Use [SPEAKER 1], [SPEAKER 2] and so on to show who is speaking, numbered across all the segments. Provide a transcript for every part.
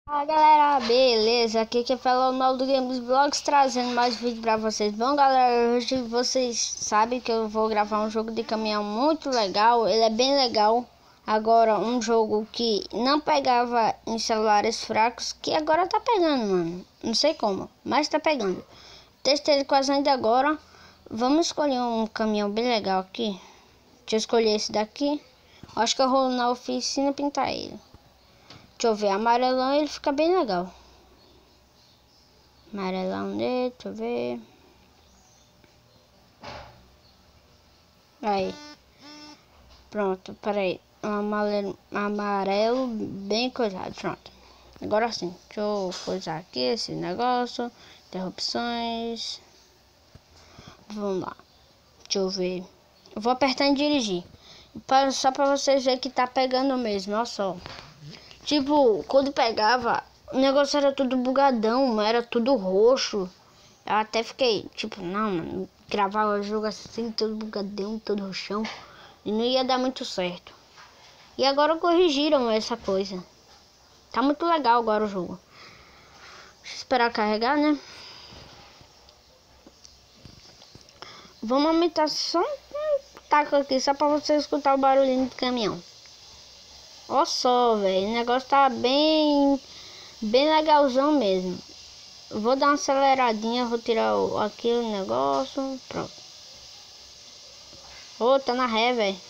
[SPEAKER 1] Fala galera, beleza? Aqui que fala o Naldo Games Vlogs trazendo mais vídeo pra vocês. Bom galera, hoje vocês sabem que eu vou gravar um jogo de caminhão muito legal. Ele é bem legal. Agora um jogo que não pegava em celulares fracos, que agora tá pegando, mano. Não sei como, mas tá pegando. Testei ele quase ainda agora. Vamos escolher um caminhão bem legal aqui. Deixa eu escolher esse daqui. Acho que eu vou na oficina pintar ele. Deixa eu ver, amarelão ele fica bem legal. Amarelão dele, deixa eu ver. Aí. Pronto, peraí. Amarelo bem coisado, pronto. Agora sim, deixa eu coisar aqui esse negócio. Interrupções. Vamos lá. Deixa eu ver. Eu vou apertar em dirigir. Só pra vocês verem que tá pegando mesmo, olha só. Tipo, quando pegava, o negócio era tudo bugadão, era tudo roxo. Eu até fiquei, tipo, não, mano, gravava o jogo assim, todo bugadão, todo roxão. E não ia dar muito certo. E agora corrigiram essa coisa. Tá muito legal agora o jogo. Deixa eu esperar carregar, né? Vamos aumentar só um taco aqui, só pra você escutar o barulhinho do caminhão. Olha só, velho, o negócio tá bem legalzão mesmo. Vou dar uma aceleradinha, vou tirar aqui o negócio, pronto. Ô, tá na ré, velho.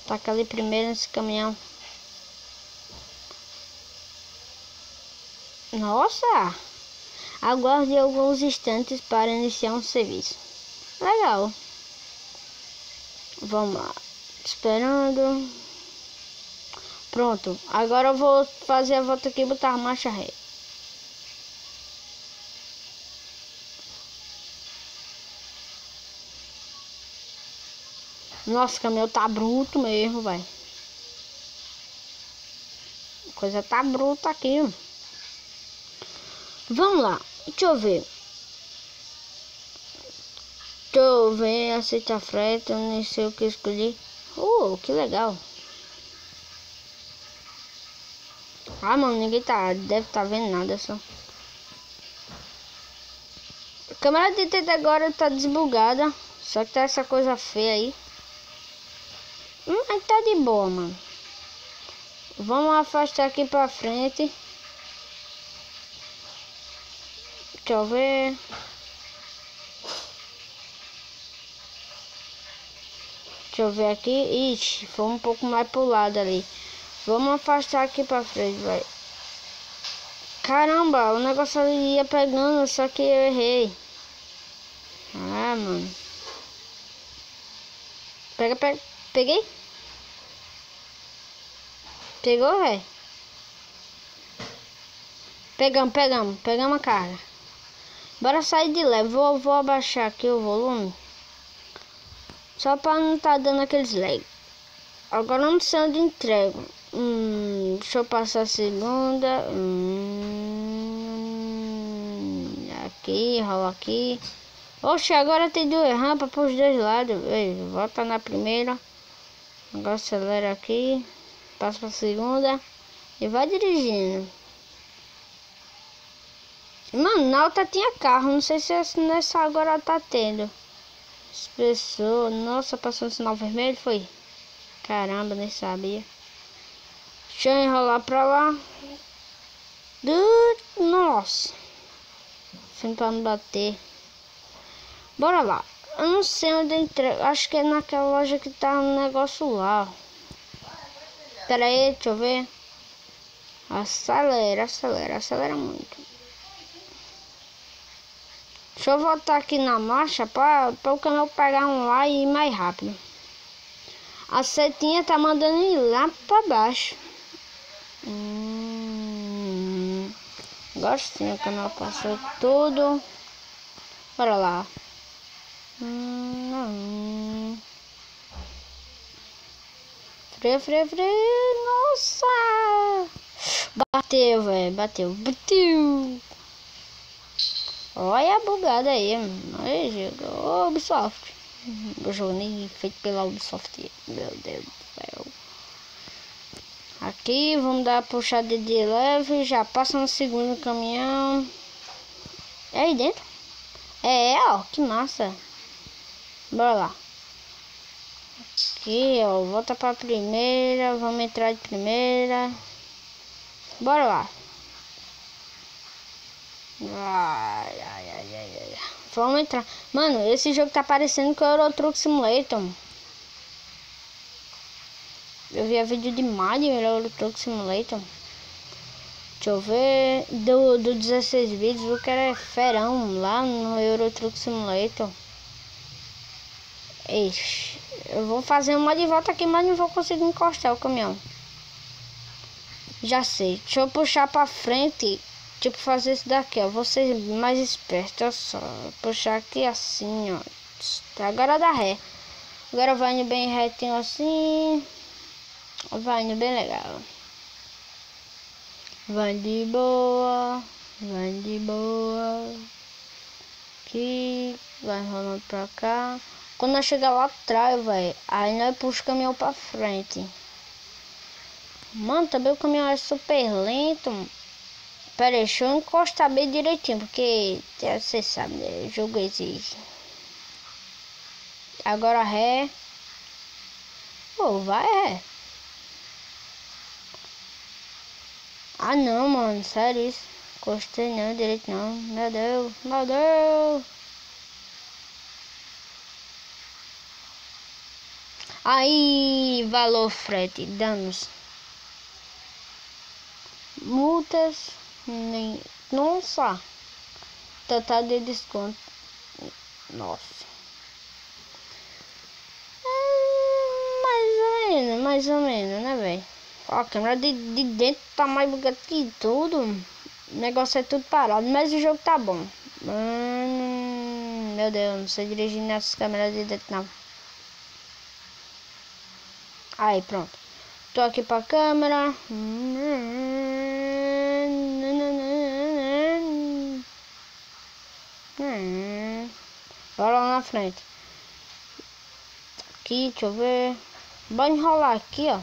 [SPEAKER 1] Taca ali primeiro nesse caminhão. Nossa! Aguarde alguns instantes para iniciar um serviço. Legal. Vamos lá. Esperando. Pronto. Agora eu vou fazer a volta aqui e botar a marcha ré. Nossa, o caminhão tá bruto mesmo, velho. A coisa tá bruta aqui. Vamos lá. Deixa eu ver. Aceitar frete. Eu nem sei o que escolhi. Que legal. Ah, mano, ninguém deve tá vendo nada só. A câmera de dentro agora tá desbugada. Só que tá essa coisa feia aí. Mas tá de boa, mano. Vamos afastar aqui pra frente. Deixa eu ver. Deixa eu ver aqui. Ixi, foi um pouco mais pro lado ali. Vamos afastar aqui pra frente, velho. Caramba, o negócio ali ia pegando, só que eu errei. Ah, mano. Peguei? Pegou, velho? Pegamos a carga. Bora sair de leve. Vou abaixar aqui o volume. Só pra não tá dando aqueles lag. Agora eu não sei onde entrego. Deixa eu passar a segunda. Aqui, rola aqui. Oxe, agora tem duas rampas para os dois lados. Volta na primeira. Agora acelera aqui. Passa para a segunda. E vai dirigindo. Mano, na outra tinha carro. Não sei se nessa agora tá tendo. Pessoa. Nossa, passou um sinal vermelho, foi? Caramba, nem sabia. Deixa eu enrolar pra lá. Nossa. Fim pra não bater. Bora lá. Eu não sei onde entrega. Acho que é naquela loja que tá um negócio lá. Pera aí, deixa eu ver. Acelera muito. Deixa eu voltar aqui na marcha para o caminhão pegar um lá e ir mais rápido. A setinha tá mandando ir lá para baixo. Agora sim, o caminhão passou tudo. Bora lá. Freio. Nossa! Bateu, velho. Bateu. Olha a bugada aí, mano. Ubisoft. O jogo nem feito pela Ubisoft. Meu Deus do céu. Aqui, vamos dar a puxada de leve. Já passa no segundo caminhão. É aí dentro? Ó, que massa. Bora lá. Aqui, ó, volta pra primeira. Vamos entrar de primeira. Bora lá. Ai. Vamos entrar. Mano, esse jogo tá parecendo com o Euro Truck Simulator. Eu vi a vídeo de Mario Euro Truck Simulator. Deixa eu ver. Do 16 vídeos, o cara é ferão lá no Euro Truck Simulator. Ixi, eu vou fazer uma de volta aqui, mas não vou conseguir encostar o caminhão. Já sei. Deixa eu puxar pra frente. Tipo, fazer isso daqui, ó. Vou ser mais esperto, olha só. Puxar aqui assim, ó. Agora dá ré. Agora vai indo bem retinho assim. Vai indo bem legal. Vai de boa. Vai de boa. Aqui. Vai rolando pra cá. Quando nós chegar lá atrás, velho, aí nós puxa o caminhão pra frente. Mano, também o caminhão é super lento. Pera aí, deixa eu encostar bem direitinho, porque você sabe, né? O jogo exige. Agora ré. Pô, vai ré. Ah não, mano, sério isso. Encostei não, direito não. Meu Deus, meu Deus. Aí, valor frete, danos. Multas, nem... Nossa. Total de desconto. Nossa. Mais ou menos, né, velho? Ó, a câmera de dentro tá mais bugada que tudo. O negócio é tudo parado, mas o jogo tá bom. Meu Deus, não sei dirigir nessas câmeras de dentro, não. Aí, pronto. Tô aqui pra câmera. Bora lá na frente. Aqui, deixa eu ver. Bora enrolar aqui, ó.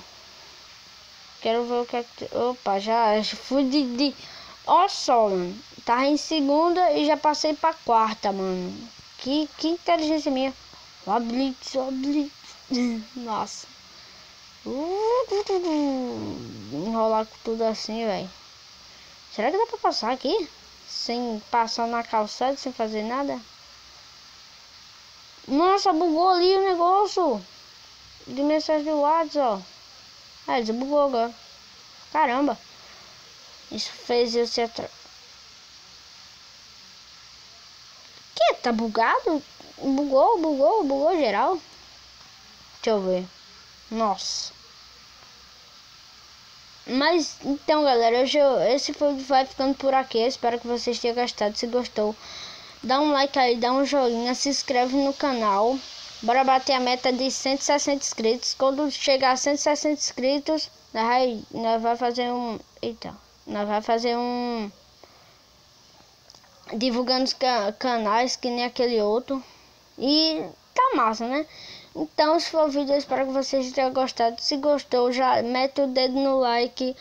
[SPEAKER 1] Quero ver o que é que... Opa, já fui de... Ó só, mano. Tava em segunda e já passei pra quarta, mano. Que inteligência minha. Ó blitz. Nossa. Enrolar com tudo assim, velho. Será que dá pra passar aqui? Sem passar na calçada, sem fazer nada? Nossa, bugou ali o negócio. De mensagem do WhatsApp, ó. Desbugou agora. Caramba. Isso fez eu se atrasar. Que? Tá bugado? Bugou geral. Deixa eu ver. Nossa. Mas então, galera, esse vai ficando por aqui. Eu espero que vocês tenham gostado. Se gostou, dá um like aí, dá um joinha, se inscreve no canal. Bora bater a meta de 160 inscritos. Quando chegar a 160 inscritos, nós vai fazer um... Eita. Nós vai fazer um... Divulgando os canais, que nem aquele outro. E tá massa, né? Então, se for o vídeo, eu espero que vocês tenham gostado. Se gostou, já mete o dedo no like.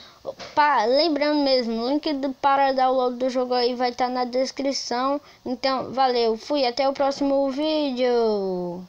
[SPEAKER 1] Lembrando mesmo, o link para download do jogo aí vai estar na descrição. Então, valeu. Fui, até o próximo vídeo.